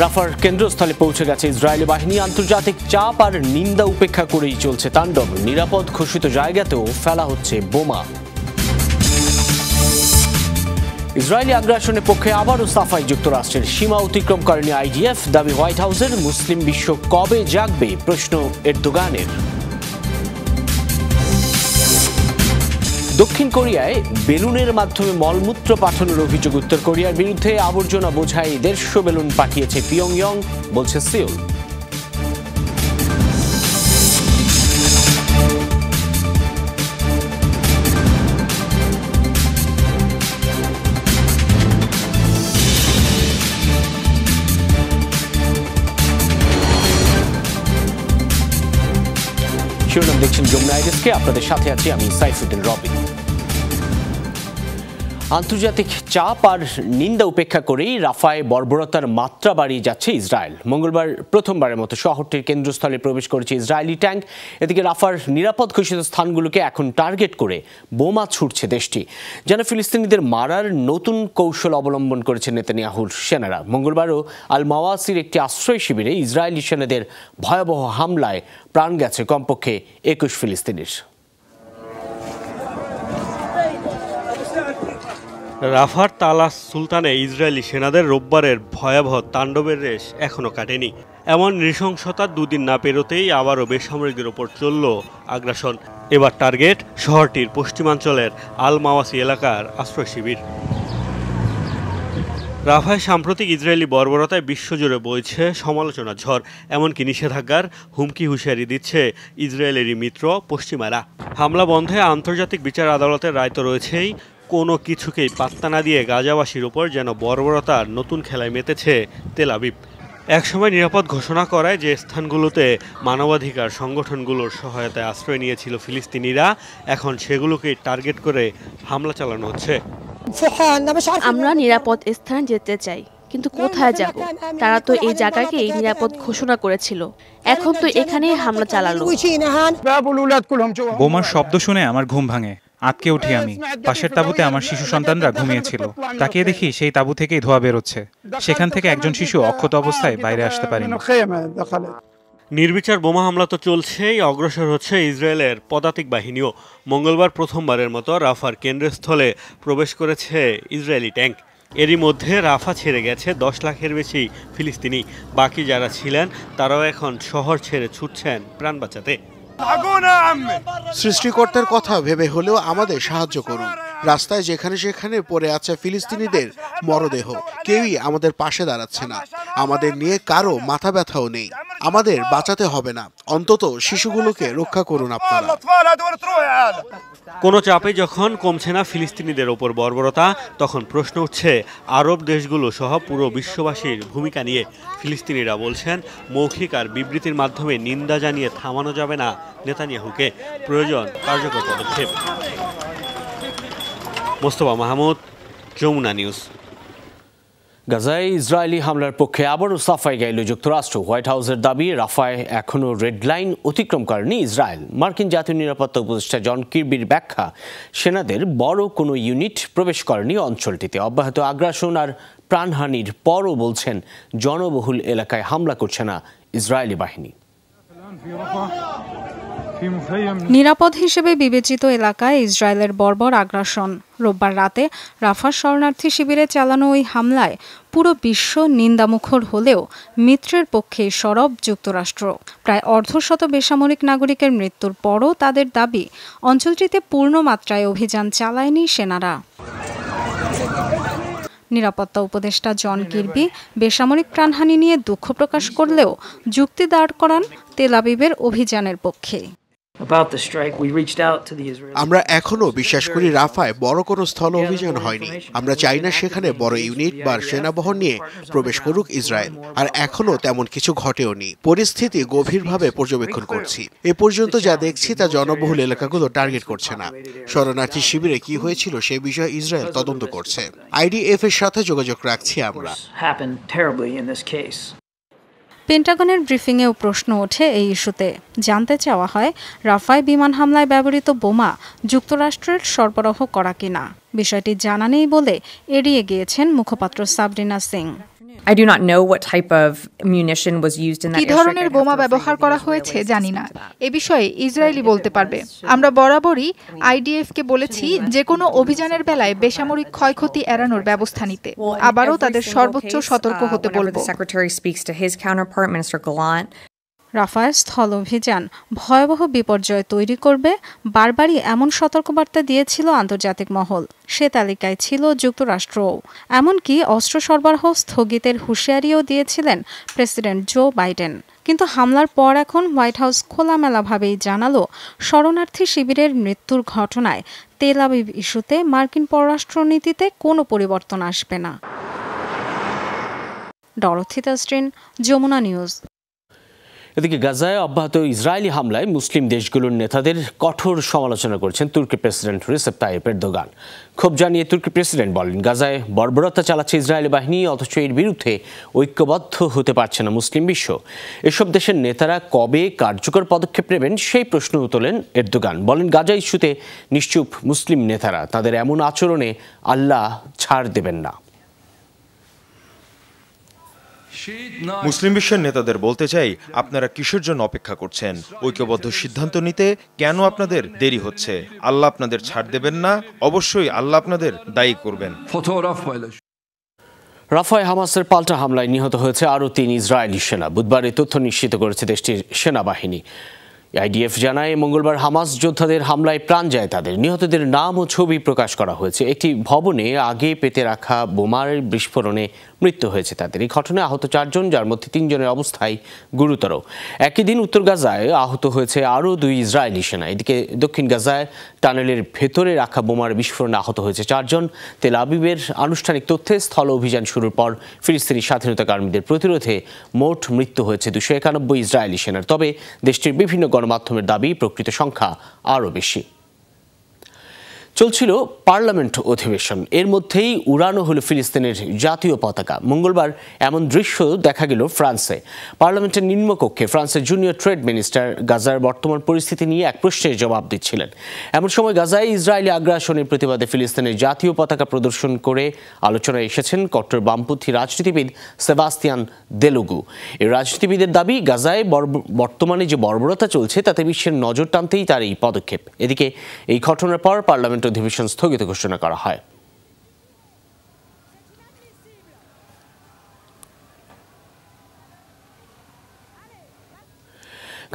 রাফার কেন্দ্রস্থলে পৌঁছে গেছে ইসরায়েলি বাহিনী। আন্তর্জাতিক চাপ আর নিন্দা উপেক্ষা করেই চলছে তাণ্ডব। নিরাপদ ঘোষিত জায়গাতেও ফেলা হচ্ছে বোমা। ইসরায়েলি আগ্রাসনের পক্ষে আবারও সাফাই যুক্তরাষ্ট্রের। সীমা অতিক্রম করেনি আইডিএফ, দাবি হোয়াইট হাউসের। মুসলিম বিশ্ব কবে জাগবে, প্রশ্ন এরদোগানের। দক্ষিণ কোরিয়ায় বেলুনের মাধ্যমে মলমূত্র পাঠানোর অভিযোগ উত্তর কোরিয়ার বিরুদ্ধে। আবর্জনা বোঝাই 150 বেলুন পাঠিয়েছে পিয়ংইয়ং, বলছে সিউল। শিরোনাম দেখছেন যমুনা আইডেসকে, আপনাদের সাথে আছি আমি সাইফুদ্দিন রবিন। আন্তর্জাতিক চাপ আর নিন্দা উপেক্ষা করেই রাফায় বর্বরতার মাত্রা বাড়িয়ে যাচ্ছে ইসরায়েল। মঙ্গলবার প্রথমবারের মতো শহরটির কেন্দ্রস্থলে প্রবেশ করেছে ইসরায়েলি ট্যাঙ্ক। এদিকে রাফার নিরাপদ ঘোষিত স্থানগুলোকে এখন টার্গেট করে বোমা ছুটছে দেশটি। যেন ফিলিস্তিনিদের মারার নতুন কৌশল অবলম্বন করেছে নেতানিয়াহুর সেনারা। মঙ্গলবারও আল মাওয়াসির একটি আশ্রয় শিবিরে ইসরায়েলি সেনাদের ভয়াবহ হামলায় প্রাণ গেছে কমপক্ষে 21 ফিলিস্তিনির। রাফার তালাস সুলতানে ইসরায়েলি সেনাদের রোববারের ভয়াবহ তাণ্ডবের রেশ এখনও কাটেনি। এমন নৃশংসতার দুদিন না পেরোতেই আবারও বেসামরিকদের ওপর চলল আগ্রাসন। এবার টার্গেট শহরটির পশ্চিমাঞ্চলের আল মাওয়াসি এলাকার আশ্রয় শিবির। রাফায় সাম্প্রতিক ইসরায়েলি বর্বরতায় বিশ্বজুড়ে বইছে সমালোচনা ঝড়। এমনকি নিষেধাজ্ঞার হুমকি হুঁশিয়ারি দিচ্ছে ইসরায়েলেরই মিত্র পশ্চিমারা। হামলা বন্ধে আন্তর্জাতিক বিচার আদালতের রায় তো রয়েছেই, কোনো কিছুকেই পাত্তা না দিয়ে গাজাবাসীর ওপর যেন বর্বরতার নতুন খেলায় মেতেছে তেল আবিব। একসময় নিরাপদ ঘোষণা করায় যে স্থানগুলোতে মানবাধিকার সংগঠনগুলোর সহায়তায় আশ্রয় নিয়েছিল ফিলিস্তিনিরা, এখন সেগুলোকেই টার্গেট করে হামলা চালানো হচ্ছে। আমরা নিরাপদ স্থানে যেতে চাই, কিন্তু কোথায় যাব? তারা তো এই জায়গাকেই নিরাপদ ঘোষণা করেছিল, এখন তো এখানেই হামলা চালালো। বোমার শব্দ শুনে আমার ঘুম ভাঙে। আটকে উঠি আমি। পাশের তাঁবুতে আমার শিশু সন্তানরা ঘুমিয়েছিল। তাকিয়ে দেখি সেই তাঁবু থেকেই ধোঁয়া বেরোচ্ছে। সেখান থেকে একজন শিশু অক্ষত অবস্থায় বাইরে আসতে পারেনি। নির্বিচার বোমা হামলা তো চলছেই, অগ্রসর হচ্ছে ইসরায়েলের পদাতিক বাহিনীও। মঙ্গলবার প্রথমবারের মতো রাফার কেন্দ্রস্থলে প্রবেশ করেছে ইসরায়েলি ট্যাঙ্ক। এরই মধ্যে রাফা ছেড়ে গেছে 10 লাখের বেশি ফিলিস্তিনি। বাকি যারা ছিলেন তারাও এখন শহর ছেড়ে ছুটছেন প্রাণ বাঁচাতে। সৃষ্টিকর্তার কথা ভেবে হলেও আমাদের সাহায্য করুন। রাস্তায় যেখানে সেখানে পড়ে আছে ফিলিস্তিনিদের মরদেহ, কেউই আমাদের পাশে দাঁড়াচ্ছে না। আমাদের নিয়ে কারো মাথা ব্যথাও নেই। আমাদের বাঁচাতে হবে না, অন্তত শিশুগুলোকে রক্ষা করুন আপনারা। কোনো চাপে যখন কমছে না ফিলিস্তিনিদের ওপর বর্বরতা, তখন প্রশ্ন উঠছে আরব দেশগুলো সহ পুরো বিশ্ববাসীর ভূমিকা নিয়ে। ফিলিস্তিনিরা বলছেন, মৌখিক আর বিবৃতির মাধ্যমে নিন্দা জানিয়ে থামানো যাবে না নেতানিয়াহুকে, প্রয়োজন কার্যকর পদক্ষেপ। মোস্তফা মাহমুদ, যমুনা নিউজ। গাজায় ইসরায়েলি হামলার পক্ষে আবারও সাফাই গাইল যুক্তরাষ্ট্র। হোয়াইট হাউসের দাবি, রাফায় এখনও রেড লাইন অতিক্রম করেনি ইসরায়েল। মার্কিন জাতীয় নিরাপত্তা উপদেষ্টা জন কির্বির ব্যাখ্যা, সেনাদের বড় কোনো ইউনিট প্রবেশ করেনি অঞ্চলটিতে। অব্যাহত আগ্রাসন আর প্রাণহানির পরও বলছেন, জনবহুল এলাকায় হামলা করছে না ইসরায়েলি বাহিনী। নিরাপদ হিসেবে বিবেচিত এলাকায় ইসরায়েলের বর্বর আগ্রাসন। রোববার রাতে রাফার শরণার্থী শিবিরে চালানো ওই হামলায় পুরো বিশ্ব নিন্দামুখর হলেও মিত্রের পক্ষে সরব যুক্তরাষ্ট্র। প্রায় অর্ধশত বেসামরিক নাগরিকের মৃত্যুর পরও তাদের দাবি, অঞ্চলটিতে পূর্ণ মাত্রায় অভিযান চালায়নি সেনারা। নিরাপত্তা উপদেষ্টা জন কির্বি বেসামরিক প্রাণহানি নিয়ে দুঃখ প্রকাশ করলেও যুক্তি দাঁড় করান তেল আবিবের অভিযানের পক্ষে। আমরা এখনো বিশ্বাস করি রাফায় বড় কোনো স্থল অভিযান হয়নি। আমরা চাই না সেখানে বড় ইউনিট বা সেনাবহর নিয়ে প্রবেশ করুক ইসরায়েল, আর এখনো তেমন কিছু ঘটেওনি। পরিস্থিতি গভীরভাবে পর্যবেক্ষণ করছি। এ পর্যন্ত যা দেখছি তা জনবহুল এলাকাগুলো টার্গেট করছে না। শরণার্থী শিবিরে কি হয়েছিল সে বিষয়ে ইসরায়েল তদন্ত করছে। আইডিএফ এর সাথে যোগাযোগ রাখছি আমরা। পেন্টাগনের ব্রিফিংয়েও প্রশ্ন ওঠে এই ইস্যুতে। জানতে চাওয়া হয়, রাফায় বিমান হামলায় ব্যবহৃত বোমা যুক্তরাষ্ট্রের সরবরাহ করা কিনা। বিষয়টি জানা নেই বলে এড়িয়ে গিয়েছেন মুখপাত্র Sabrina Singh. I do not know what type of munition was used in that. কি ধরনের বোমা ব্যবহার করা হয়েছে জানি না। এ বিষয়ে ইসরায়েলি বলতে পারবে। আমরা বরাবরই আইডিএফকে বলেছি যে কোনো অভিযানের বেলায় বেসামরিক ক্ষয়ক্ষতি এড়ানোর ব্যবস্থা নিতে। আবারও তাদের সর্বোচ্চ সতর্ক হতে বলবো। রাফায় স্থল অভিযান ভয়াবহ বিপর্যয় তৈরি করবে বারবারই এমন সতর্কবার্তা দিয়েছিল আন্তর্জাতিক মহল। সে তালিকায় ছিল যুক্তরাষ্ট্রও। এমনকি অস্ত্র সরবরাহ স্থগিতের হুঁশিয়ারিও দিয়েছিলেন প্রেসিডেন্ট জো বাইডেন। কিন্তু হামলার পর এখন হোয়াইট হাউস খোলামেলাভাবেই জানালো শরণার্থী শিবিরের মৃত্যুর ঘটনায় তেল আবিব ইস্যুতে মার্কিন পররাষ্ট্রনীতিতে কোনো পরিবর্তন আসবে না। Dorothy Tasrin, Jamuna news. এদিকে গাজায় অব্যাহত ইসরায়েলি হামলায় মুসলিম দেশগুলোর নেতাদের কঠোর সমালোচনা করেছেন তুর্কি প্রেসিডেন্ট রিসেপ তাইয়িপ এরদোগান। ক্ষোভ জানিয়ে তুর্কি প্রেসিডেন্ট বলেন, গাজায় বর্বরতা চালাচ্ছে ইসরায়েলি বাহিনী, অথচ এর বিরুদ্ধে ঐক্যবদ্ধ হতে পারছে না মুসলিম বিশ্ব। এসব দেশের নেতারা কবে কার্যকর পদক্ষেপ নেবেন সেই প্রশ্ন তোলেন এরদোগান। বলেন, গাজা ইস্যুতে নিশ্চুপ মুসলিম নেতারা, তাদের এমন আচরণে আল্লাহ ছাড় দেবেন না। মুসলিম বিশ্বের নেতাদের বলতে চাই, আপনারা কিসের জন্য অপেক্ষা করছেন? ঐক্যবদ্ধ সিদ্ধান্ত নিতে কেন আপনাদের দেরি হচ্ছে? আল্লাহ আপনাদের ছাড় দেবেন না, অবশ্যই আল্লাহ আপনাদের দায়ী করবেন। রাফায় হামাসের পাল্টা হামলায় নিহত হয়েছে আরও 3 ইসরায়েলি সেনা। বুধবার এই তথ্য নিশ্চিত করেছে দেশটির সেনাবাহিনী। আইডিএফ জানায়, মঙ্গলবার হামাস যোদ্ধাদের হামলায় প্রাণ যায় তাদের। নিহতদের নাম ও ছবি প্রকাশ করা হয়েছে। একটি ভবনে আগে পেতে রাখা বোমার বিস্ফোরণে মৃত্যু হয়েছে তাদের। এই ঘটনায় আহত 4 জন, যার মধ্যে 3 জনের অবস্থায় গুরুতর। একই দিন উত্তর গাজায় আহত হয়েছে আরও 2 ইসরায়েলি সেনা। এদিকে দক্ষিণ গাজায় টানেলের ভেতরে রাখা বোমার বিস্ফোরণে আহত হয়েছে 4 জন। তেল আবিবের আনুষ্ঠানিক তথ্যে স্থল অভিযান শুরুর পর ফিলিস্তিনি স্বাধীনতা কর্মীদের প্রতিরোধে মোট মৃত্যু হয়েছে 291 ইসরায়েলি সেনার। তবে দেশটির বিভিন্ন গণমাধ্যমের দাবি প্রকৃত সংখ্যা আরও বেশি। চলছিল পার্লামেন্ট অধিবেশন, এর মধ্যেই উড়ানো হলো ফিলিস্তিনের জাতীয় পতাকা। মঙ্গলবার এমন দৃশ্য দেখা গেল ফ্রান্সে। পার্লামেন্টের নিম্নকক্ষে ফ্রান্সের জুনিয়র ট্রেড মিনিস্টার গাজার বর্তমান পরিস্থিতি নিয়ে এক প্রশ্নের জবাব দিচ্ছিলেন। এমন সময় গাজায় ইসরায়েলি আগ্রাসনের প্রতিবাদে ফিলিস্তিনের জাতীয় পতাকা প্রদর্শন করে আলোচনায় এসেছেন কট্টর বামপন্থী রাজনীতিবিদ সেবাস্তিয়ান দেলুগু। এই রাজনীতিবিদের দাবি, গাজায় বর্তমানে যে বর্বরতা চলছে তাতে বিশ্বের নজর টানতেই তার এই পদক্ষেপ। এদিকে এই ঘটনার পর পার্লামেন্ট অধিবেশন স্থগিত ঘোষণা করা হয়।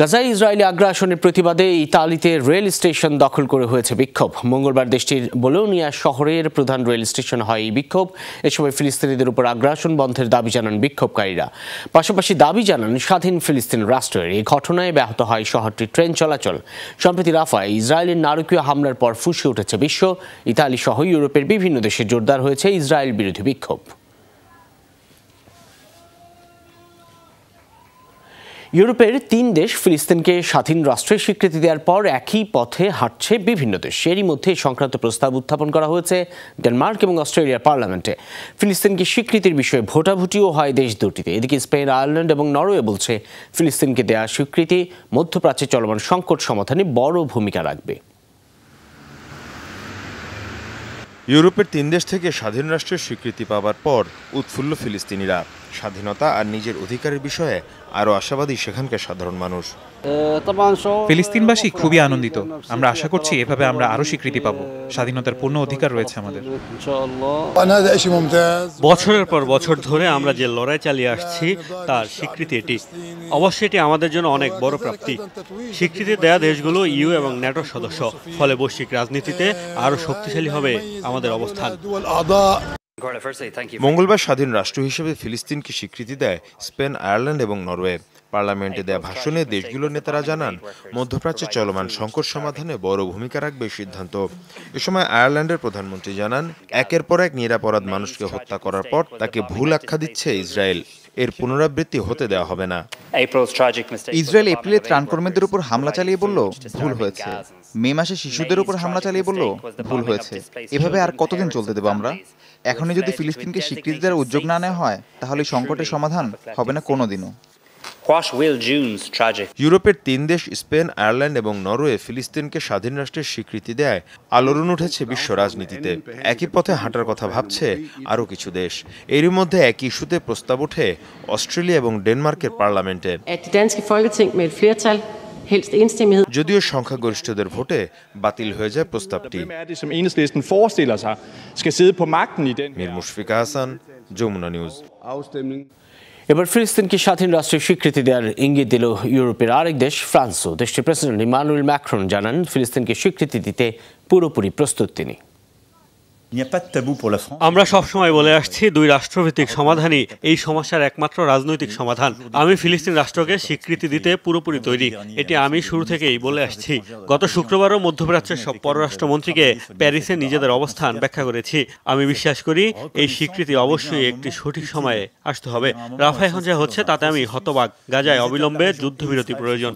গাজায় ইসরায়েলি আগ্রাসনের প্রতিবাদে ইতালিতে রেল স্টেশন দখল করে হয়েছে বিক্ষোভ। মঙ্গলবার দেশটির বোলোনিয়া শহরের প্রধান রেল স্টেশন হয় এই বিক্ষোভ। এ সময় ফিলিস্তিনিদের উপর আগ্রাসন বন্ধের দাবি জানান বিক্ষোভকারীরা। পাশাপাশি দাবি জানান স্বাধীন ফিলিস্তিন রাষ্ট্রের। এই ঘটনায় ব্যাহত হয় শহরটির ট্রেন চলাচল। সম্প্রতি রাফায় ইসরায়েলের নারকীয় হামলার পর ফুঁসে উঠেছে বিশ্ব। ইতালি সহ ইউরোপের বিভিন্ন দেশে জোরদার হয়েছে ইসরায়েল বিরোধী বিক্ষোভ। ইউরোপের 3 দেশ ফিলিস্তিনকে স্বাধীন রাষ্ট্রের স্বীকৃতি দেওয়ার পর একই পথে হাঁটছে বিভিন্ন দেশ। এরই মধ্যে সংক্রান্ত প্রস্তাব উত্থাপন করা হয়েছে ডেনমার্ক এবং অস্ট্রেলিয়ার পার্লামেন্টে। ফিলিস্তিনকে স্বীকৃতির বিষয়ে ভোটাভুটিও হয় দেশ দুটিতে। এদিকে স্পেন, আয়ারল্যান্ড এবং নরওয়ে বলছে ফিলিস্তিনকে দেওয়া স্বীকৃতি মধ্যপ্রাচ্যে চলমান সংকট সমাধানে বড় ভূমিকা রাখবে। ইউরোপের 3 দেশ থেকে স্বাধীন রাষ্ট্রের স্বীকৃতি পাওয়ার পর উৎফুল্ল ফিলিস্তিনিরা। স্বাধীনতা আর নিজের অধিকারের বিষয়ে আরও আশাবাদী সেখানকার সাধারণ মানুষ। ফিলিস্তিনবাসী খুবই আনন্দিত। আমরা আশা করছি এভাবে আমরা আরও স্বীকৃতি পাবো। স্বাধীনতার পূর্ণ অধিকার রয়েছে আমাদের। বছরের পর বছর ধরে আমরা যে লড়াই চালিয়ে আসছি তার স্বীকৃতি এটি। অবশ্যই এটি আমাদের জন্য অনেক বড় প্রাপ্তি। স্বীকৃতি দেয়া দেশগুলো ইউ এবং ন্যাটোর সদস্য, ফলে বৈশ্বিক রাজনীতিতে আরও শক্তিশালী হবে আমাদের অবস্থান। মঙ্গলবার স্বাধীন রাষ্ট্র হিসেবে ফিলিস্তিনকে স্বীকৃতি দেয় স্পেন, আয়ারল্যান্ড এবং নরওয়ে। পার্লামেন্টে দেয়া ভাষণে দেশগুলোর নেতারা জানান, মধ্যপ্রাচ্যে চলমান সংকট সমাধানে বড় ভূমিকা রাখবে সিদ্ধান্ত। এ সময় আয়ারল্যান্ডের প্রধানমন্ত্রী জানান, একের পর এক নিরাপরাধ মানুষকে হত্যা করার পর তাকে ভুল আখ্যা দিচ্ছে ইসরায়েল। এর পুনরাবৃত্তি হতে দেওয়া হবে না। ইসরায়েল এপ্রিলে ত্রাণকর্মীদের উপর হামলা চালিয়ে বলল ভুল হয়েছে। মে মাসে শিশুদের উপর হামলা চালিয়ে বলল ভুল হয়েছে। এভাবে আর কতদিন চলতে দেব আমরা? এখনই যদি ফিলিস্তিনকে স্বীকৃতি দেওয়ার উদ্যোগ না নেওয়া হয় তাহলে সংকটের সমাধান হবে না কোনোদিনও। ইউরোপের 3 দেশ স্পেন, আয়ারল্যান্ড এবং নরওয়ে ফিলিস্তিনকে স্বাধীন রাষ্ট্রের স্বীকৃতি দেয় আলোড়ন উঠেছে বিশ্ব রাজনীতিতে। একই পথে হাঁটার কথা ভাবছে আরও কিছু দেশ। এরই মধ্যে একই ইস্যুতে প্রস্তাব ওঠে অস্ট্রেলিয়া এবং ডেনমার্কের পার্লামেন্টে। যদিও সংখ্যাগরিষ্ঠদের ভোটে বাতিল হয়ে যায় প্রস্তাবটি। মীর মুশফিকা হাসান, যমুনা নিউজ। এবার ফিলিস্তিনকে স্বাধীন রাষ্ট্রের স্বীকৃতি দেওয়ার ইঙ্গিত দিল ইউরোপের আরেক দেশ ফ্রান্সও। দেশটির প্রেসিডেন্ট ইমানুয়েল ম্যাক্রন জানান, ফিলিস্তিনকে স্বীকৃতি দিতে পুরোপুরি প্রস্তুত তিনি। আমরা সবসময় বলে আসছি, 2 রাষ্ট্রভিত্তিক সমাধানই এই সমস্যার একমাত্র রাজনৈতিক সমাধান। আমি ফিলিস্তিন রাষ্ট্রকে স্বীকৃতি দিতে পুরোপুরি তৈরি, এটি আমি শুরু থেকেই বলে আসছি। গত শুক্রবারও মধ্যপ্রাচ্যের সব পররাষ্ট্রমন্ত্রীকে প্যারিসে নিজেদের অবস্থান ব্যাখ্যা করেছি। আমি বিশ্বাস করি এই স্বীকৃতি অবশ্যই একটি সঠিক সময়ে আসতে হবে। রাফায় এখন যা হচ্ছে তাতে আমি হতবাক। গাজায় অবিলম্বে যুদ্ধবিরতি প্রয়োজন।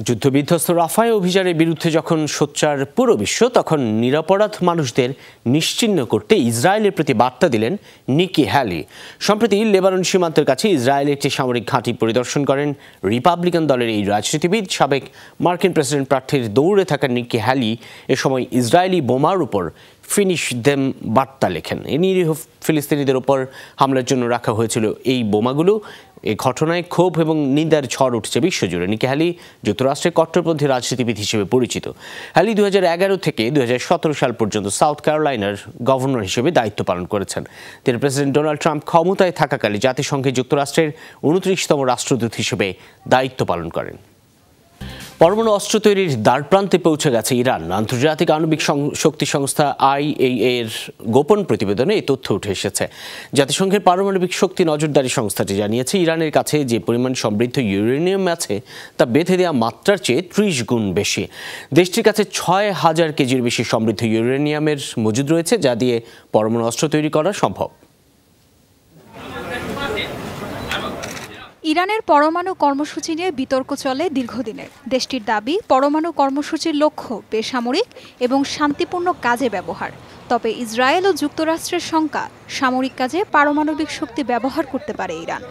যুদ্ধবিধ্বস্ত রাফায় অভিযানের বিরুদ্ধে যখন সোচ্চার পুরো বিশ্ব, তখন নিরপরাধ মানুষদের নিশ্চিহ্ন করতে ইসরায়েলের প্রতি বার্তা দিলেন নিকি হ্যালি। সম্প্রতি লেবানন সীমান্তের কাছে ইসরায়েলের একটি সামরিক ঘাঁটি পরিদর্শন করেন রিপাবলিকান দলের এই রাজনীতিবিদ। সাবেক মার্কিন প্রেসিডেন্ট প্রার্থীর দৌড়ে থাকা নিকি হ্যালি এ সময় ইসরায়েলি বোমার উপর ফিনিশ দেম বার্তা লেখেন। এ নিরীহ ফিলিস্তিনিদের ওপর হামলার জন্য রাখা হয়েছিল এই বোমাগুলো। এই ঘটনায় ক্ষোভ এবং নিন্দার ঝড় উঠছে বিশ্বজুড়ে। নিকি হ্যালি যুক্তরাষ্ট্রের কট্টরপন্থী রাজনীতিবিদ হিসেবে পরিচিত। হ্যালি 2011 থেকে 2017 সাল পর্যন্ত সাউথ ক্যারোলাইনার গভর্নর হিসেবে দায়িত্ব পালন করেছেন। তিনি প্রেসিডেন্ট ডোনাল্ড ট্রাম্প ক্ষমতায় থাকাকালে জাতিসংঘে যুক্তরাষ্ট্রের 29তম রাষ্ট্রদূত হিসেবে দায়িত্ব পালন করেন। পরমাণু অস্ত্র তৈরির দ্বারপ্রান্তে পৌঁছে গেছে ইরান। আন্তর্জাতিক আণবিক শক্তি সংস্থা IAEA এর গোপন প্রতিবেদনে এই তথ্য উঠে এসেছে। জাতিসংঘের পারমাণবিক শক্তি নজরদারি সংস্থাটি জানিয়েছে, ইরানের কাছে যে পরিমাণ সমৃদ্ধ ইউরেনিয়াম আছে তা বেঁধে দেওয়া মাত্রার চেয়ে 30 গুণ বেশি। দেশটির কাছে 6000 কেজির বেশি সমৃদ্ধ ইউরেনিয়ামের মজুদ রয়েছে, যা দিয়ে পরমাণু অস্ত্র তৈরি করা সম্ভব। ইরানের পরমাণু কর্মসূচি নিয়ে বিতর্ক চলে দীর্ঘদিনের। দেশটির দাবি, পরমাণু কর্মসূচির লক্ষ্য বেসামরিক এবং শান্তিপূর্ণ কাজে ব্যবহার। তবে ইসরায়েল ও যুক্তরাষ্ট্রের শঙ্কা, সামরিক কাজে পারমাণবিক শক্তি ব্যবহার করতে পারে ইরান।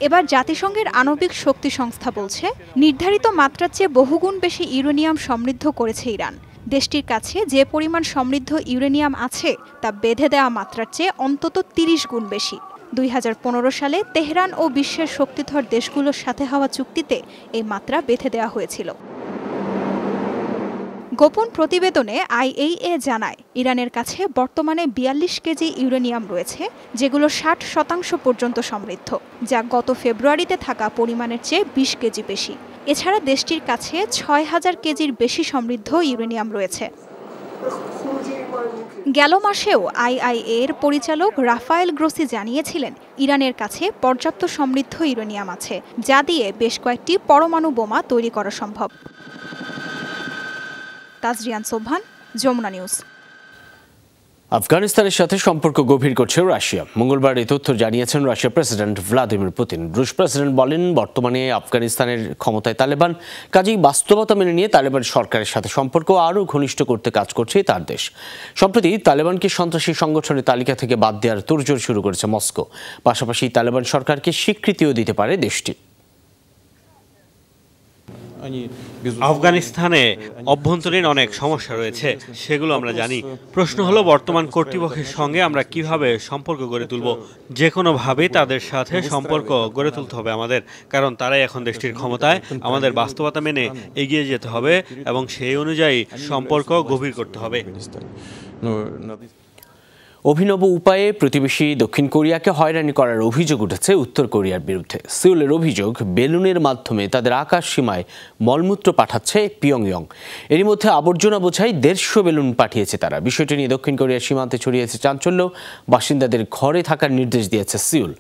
এবার জাতিসংঘের আণবিক শক্তি সংস্থা বলছে, নির্ধারিত মাত্রার চেয়ে বহুগুণ বেশি ইউরেনিয়াম সমৃদ্ধ করেছে ইরান। দেশটির কাছে যে পরিমাণ সমৃদ্ধ ইউরেনিয়াম আছে তা বেঁধে দেওয়া মাত্রার চেয়ে অন্তত 30 গুণ বেশি। 2015 সালে তেহরান ও বিশ্বের শক্তিধর দেশগুলোর সাথে হওয়া চুক্তিতে এই মাত্রা বেঁধে দেওয়া হয়েছিল। গোপন প্রতিবেদনে IAEA জানায়, ইরানের কাছে বর্তমানে 42 কেজি ইউরেনিয়াম রয়েছে, যেগুলো 60% পর্যন্ত সমৃদ্ধ, যা গত ফেব্রুয়ারিতে থাকা পরিমাণের চেয়ে 20 কেজি বেশি। এছাড়া দেশটির কাছে 6000 কেজির বেশি সমৃদ্ধ ইউরেনিয়াম রয়েছে। গেল মাসেও IAEA এর পরিচালক রাফায়েল গ্রোসি জানিয়েছিলেন, ইরানের কাছে পর্যাপ্ত সমৃদ্ধ ইউরেনিয়াম আছে, যা দিয়ে বেশ কয়েকটি পরমাণু বোমা তৈরি করা সম্ভব। তাজরিয়ান সোবহান, যমুনা নিউজ। আফগানিস্তানের সাথে সম্পর্ক গভীর করছে রাশিয়া। মঙ্গলবার এই তথ্য জানিয়েছেন রাশিয়ার প্রেসিডেন্ট ভ্লাদিমির পুতিন। রুশ প্রেসিডেন্ট বলেন, বর্তমানে আফগানিস্তানের ক্ষমতায় তালেবান, কাজেই বাস্তবতা মেনে নিয়ে তালেবান সরকারের সাথে সম্পর্ক আরও ঘনিষ্ঠ করতে কাজ করছে তার দেশ। সম্প্রতি তালেবানকে সন্ত্রাসী সংগঠনের তালিকা থেকে বাদ দেওয়ার তোড়জোড় শুরু করেছে মস্কো। পাশাপাশি তালেবান সরকারকে স্বীকৃতিও দিতে পারে দেশটি। আফগানিস্তানে অভ্যন্তরীণ অনেক সমস্যা রয়েছে, সেগুলো আমরা জানি। প্রশ্ন হলো, বর্তমান কর্তৃপক্ষের সঙ্গে আমরা কিভাবে সম্পর্ক গড়ে তুলব। যে কোনোভাবেই তাদের সাথে সম্পর্ক গড়ে তুলতে হবে আমাদের, কারণ তারাই এখন দেশটির ক্ষমতায়। আমাদের বাস্তবতা মেনে এগিয়ে যেতে হবে এবং সেই অনুযায়ী সম্পর্ক গভীর করতে হবে। অভিনব উপায়ে প্রতিবেশী দক্ষিণ কোরিয়াকে হয়রানি করার অভিযোগ উঠেছে উত্তর কোরিয়ার বিরুদ্ধে। সিউলের অভিযোগ, বেলুনের মাধ্যমে তাদের আকাশ সীমায় মলমূত্র পাঠাচ্ছে পিয়ংইয়ং। এরই মধ্যে আবর্জনা বোঝাই 150 বেলুন পাঠিয়েছে তারা। বিষয়টি নিয়ে দক্ষিণ কোরিয়ার সীমান্তে ছড়িয়েছে চাঞ্চল্য। বাসিন্দাদের ঘরে থাকার নির্দেশ দিয়েছে সিউল।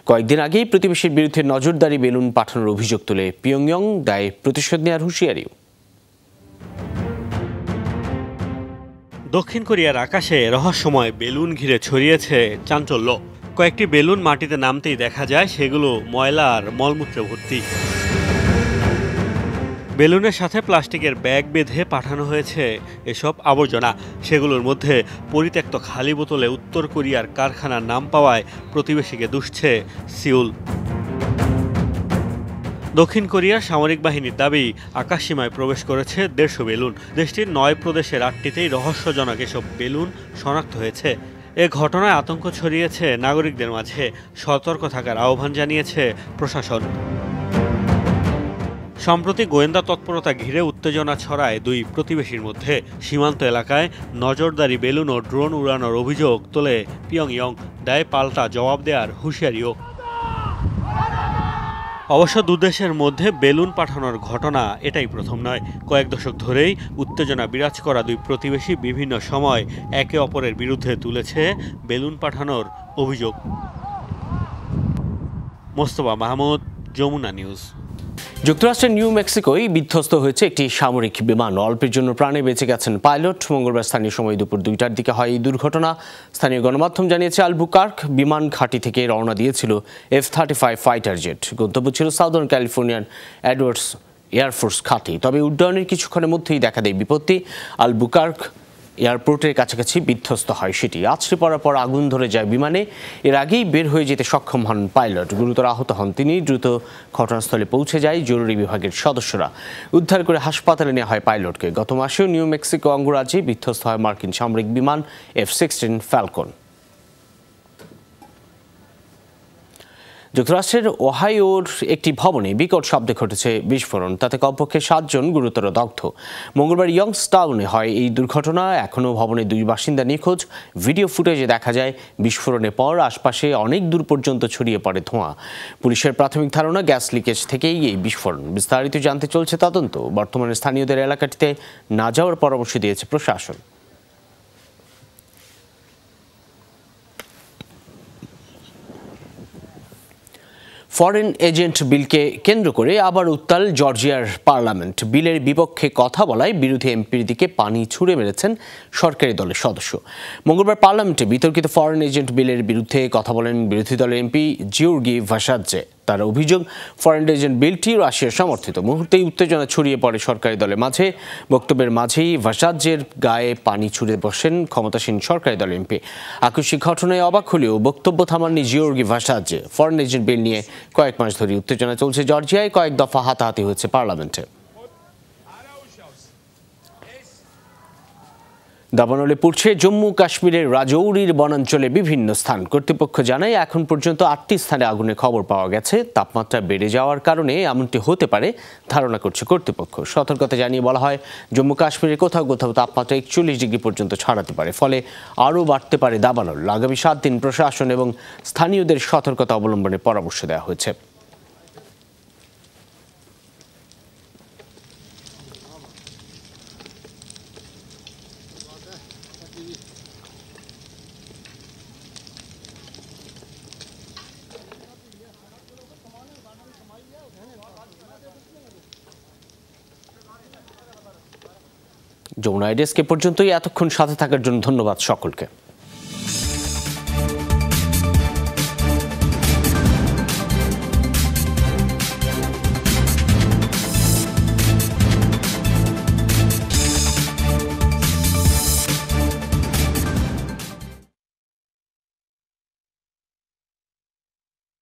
কয়েকদিন আগেই প্রতিবেশীর বিরুদ্ধে নজরদারি বেলুন পাঠানোর অভিযোগ তুলে পিয়ংইয়ং দায়ে প্রতিশোধ নেওয়ার হুঁশিয়ারিও। দক্ষিণ কোরিয়ার আকাশে রহস্যময় বেলুন ঘিরে ছড়িয়েছে চাঞ্চল্য। কয়েকটি বেলুন মাটিতে নামতেই দেখা যায় সেগুলো ময়লা আর মলমূত্রে ভর্তি। বেলুনের সাথে প্লাস্টিকের ব্যাগ বেঁধে পাঠানো হয়েছে এসব আবর্জনা। সেগুলোর মধ্যে পরিত্যক্ত খালি বোতলে উত্তর কোরিয়ার কারখানার নাম পাওয়ায় প্রতিবেশীকে দুষছে সিউল। দক্ষিণ কোরিয়ার সামরিক বাহিনীর দাবি, আকাশসীমায় প্রবেশ করেছে 150 বেলুন। দেশটির 9 প্রদেশের 8টিতেই রহস্যজনক এসব বেলুন শনাক্ত হয়েছে। এ ঘটনায় আতঙ্ক ছড়িয়েছে নাগরিকদের মাঝে। সতর্ক থাকার আহ্বান জানিয়েছে প্রশাসন। সম্প্রতি গোয়েন্দা তৎপরতা ঘিরে উত্তেজনা ছড়ায় দুই প্রতিবেশীর মধ্যে। সীমান্ত এলাকায় নজরদারি বেলুন ও ড্রোন উড়ানোর অভিযোগ তোলে পিয়ংইয়ং, দেয় পাল্টা জবাব দেওয়ার হুঁশিয়ারিও। অবশ্য দুদেশের মধ্যে বেলুন পাঠানোর ঘটনা এটাই প্রথম নয়। কয়েক দশক ধরেই উত্তেজনা বিরাজ করা দুই প্রতিবেশী বিভিন্ন সময় একে অপরের বিরুদ্ধে তুলেছে বেলুন পাঠানোর অভিযোগ। মোস্তফা মাহমুদ, যমুনা নিউজ। যুক্তরাষ্ট্রের নিউ মেক্সিকোয় বিধ্বস্ত হয়েছে একটি সামরিক বিমান। অল্পের জন্য প্রাণে বেঁচে গেছেন পাইলট। মঙ্গলবার স্থানীয় সময় দুপুর 2টার দিকে হয় এই দুর্ঘটনা। স্থানীয় গণমাধ্যম জানিয়েছে আলবুকার্ক বিমান ঘাঁটি থেকে রওনা দিয়েছিল F-35 ফাইটার জেট। গন্তব্য ছিল সাউদার্ন ক্যালিফোর্নিয়ার এডওয়ার্ডস এয়ারফোর্স ঘাঁটি। তবে উড্ডয়নের কিছুক্ষণের মধ্যেই দেখা দেয় বিপত্তি। আলবুকার্ক এয়ারপোর্টের কাছাকাছি বিধ্বস্ত হয় সেটি। আছড়ে পড়ার পর আগুন ধরে যায় বিমানে। এর আগেই বের হয়ে যেতে সক্ষম হন পাইলট। গুরুতর আহত হন তিনি। দ্রুত ঘটনাস্থলে পৌঁছে যায় জরুরি বিভাগের সদস্যরা। উদ্ধার করে হাসপাতালে নেওয়া হয় পাইলটকে। গত মাসেও নিউ মেক্সিকো অঙ্গরাজ্যে বিধ্বস্ত হয় মার্কিন সামরিক বিমান F-16 ফ্যালকন। যুক্তরাষ্ট্রের ওহাইওর একটি ভবনে বিকট শব্দে ঘটেছে বিস্ফোরণ। তাতে কমপক্ষে 7 জন গুরুতর দগ্ধ। মঙ্গলবার ইয়ংস্টাউনে হয় এই দুর্ঘটনা। এখনও ভবনের 2 বাসিন্দা নিখোঁজ। ভিডিও ফুটেজে দেখা যায় বিস্ফোরণের পর আশপাশে অনেক দূর পর্যন্ত ছড়িয়ে পড়ে ধোঁয়া। পুলিশের প্রাথমিক ধারণা গ্যাস লিকেজ থেকেই এই বিস্ফোরণ। বিস্তারিত জানতে চলছে তদন্ত। বর্তমানে স্থানীয়দের এলাকাটিতে না যাওয়ার পরামর্শ দিয়েছে প্রশাসন। ফরেন এজেন্ট বিলকে কেন্দ্র করে আবার উত্তাল জর্জিয়ার পার্লামেন্ট। বিলের বিপক্ষে কথা বলায় বিরোধী এমপির দিকে পানি ছুড়ে মেরেছেন সরকারি দলের সদস্য। মঙ্গলবার পার্লামেন্টে বিতর্কিত ফরেন এজেন্ট বিলের বিরুদ্ধে কথা বলেন বিরোধী দলের এমপি জিওর্গি ভাসাদজে। তার অভিযোগ, ফরেন এজেন্ট বিলটি রাশিয়ার সমর্থিত। মুহূর্তেই উত্তেজনা ছড়িয়ে পড়ে সরকারি দলের মাঝে। বক্তব্যের মাঝেই ভাসাদজের গায়ে পানি ছুড়ে বসেন ক্ষমতাসীন সরকারি দলের এমপি। আকস্মিক ঘটনায় অবাক হলেও বক্তব্য থামাননি জিওর্গি ভাসাদজে। ফরেন এজেন্ট বিল নিয়ে কয়েক মাস ধরে উত্তেজনা চলছে জর্জিয়ায়। কয়েক দফা হাতাহাতি হয়েছে পার্লামেন্টে। দাবানলে পুড়ছে জম্মু কাশ্মীরের রাজৌরির বনাঞ্চলে বিভিন্ন স্থান। কর্তৃপক্ষ জানায় এখন পর্যন্ত 8টি স্থানে আগুনের খবর পাওয়া গেছে। তাপমাত্রা বেড়ে যাওয়ার কারণে এমনটি হতে পারে ধারণা করছে কর্তৃপক্ষ। সতর্কতা জানিয়ে বলা হয়, জম্মু কাশ্মীরে কোথাও কোথাও তাপমাত্রা 41 ডিগ্রি পর্যন্ত ছাড়াতে পারে। ফলে আরও বাড়তে পারে দাবানল। আগামী 7 দিন প্রশাসন এবং স্থানীয়দের সতর্কতা অবলম্বনের পরামর্শ দেওয়া হয়েছে। যমুনা ডেস্ক এ পর্যন্তই। এতক্ষণ সাথে থাকার জন্য ধন্যবাদ সকলকে।